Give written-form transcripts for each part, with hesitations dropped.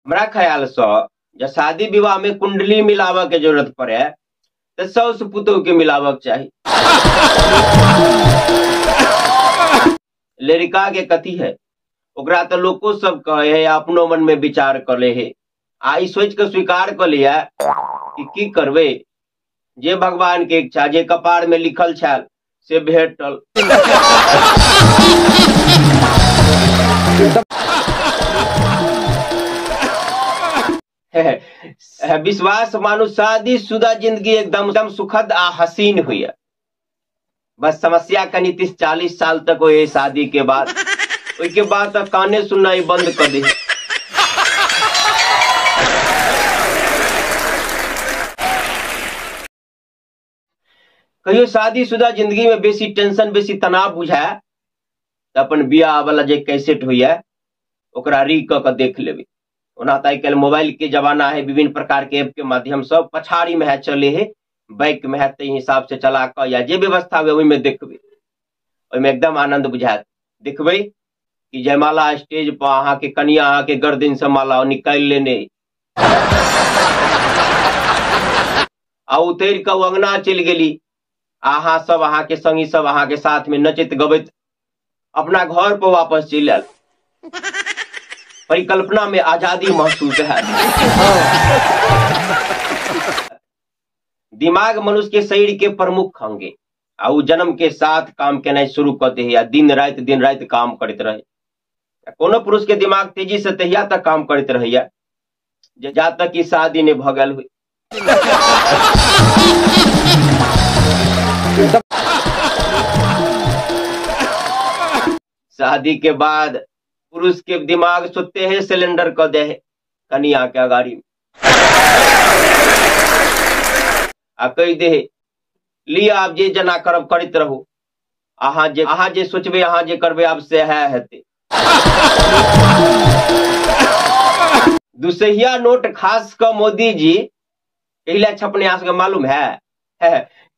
हमरा ख्याल से जब शादी विवाह में कुंडली मिलावे के जरूरत पड़े तो साउस पुतोह के मिलावे के चाही। लड़का के कथी है ओकरा तो लोको सब कहे है, अपनो मन में विचार कर ले है, आई सोच के स्वीकार कर लिया कि की करबे, जे भगवान के इच्छा, जे कपार में लिखल छल से भेटल। विश्वास मानो शादीशुदा जिंदगी एकदम सुखद आ हसीन हुई है। बस समस्या कनी 30-40 साल तक हो शादी के बाद, उसके बाद तक काने सुनना ही बंद कर दे। कहियो शादीशुदा जिंदगी में बेसी टेंशन बेसी तनाव बुझाए तो अपन बियाह वाला जे कैसेट हुई है ओकरा री क देख लेबे। ओना तो आई मोबाइल के जमाना है, विभिन्न प्रकार के ऐप के माध्यम से पछाड़ी में है चले है, बैक में है ते हिसाब से चला कर या जे व्यवस्था हुए में देखबे, ओइमे एकदम आनंद बुझात। देखबे कि जयमाला स्टेज पर अहाँ के कनिया अहाँ के गर्दन से माला निकाल लेने आ उतर के अंगना चल गेली, अहाँ सब अहाँ के संगी सब अहाँ के साथ में नचित गबैत अपना घर पर वापस चल आयल। परिकल्पना में आजादी महसूस है। दिमाग मनुष्य के शरीर के प्रमुख अंगे आ उ जन्म के साथ काम करना शुरू कर दे या दिन रात काम करते रहे। कोनो पुरुष के दिमाग तेजी से तहिया तक काम करते रहे जा तक कि शादी ने भगल हुई। शादी के बाद पुरुष के दिमाग सुते हैं सिलेंडर को दे कनिया के अगाड़ी में आ कह दे लिया आप जे जना करब करत रहो, अहाँ जे सोचबे अहाँ जे करबे आप से है हेते। दुसहिया नोट खास कर मोदी जी कहला छपने आस के मालूम है,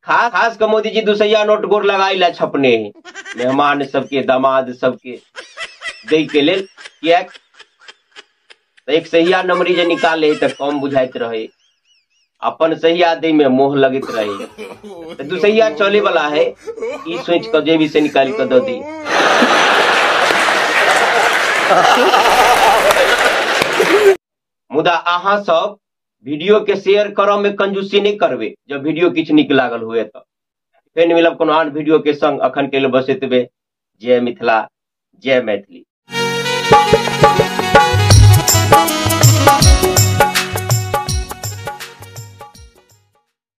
खास कर मोदी जी दुसहिया नोट गोर लगाइला छपने मेहमान सबके दामाद सबके दे के लेल, एक सहिया नंबरी जे निकाले तो कम बुझाइत रहे, अपन सहिया दे में मोह लगत रहे। तो दुसहिया चले वाला है ई सोच कर जेबी से निकाल कर दो दी। मुदा अहाँ सब वीडियो के शेयर करो में कंजूसी नहीं करबे, जब वीडियो किछ निक लागल हुए तो फिर मिलब कोनो आन वीडियो के संग। अखन के लिए बस एतबे। जय मिथिला, जय मैथिली।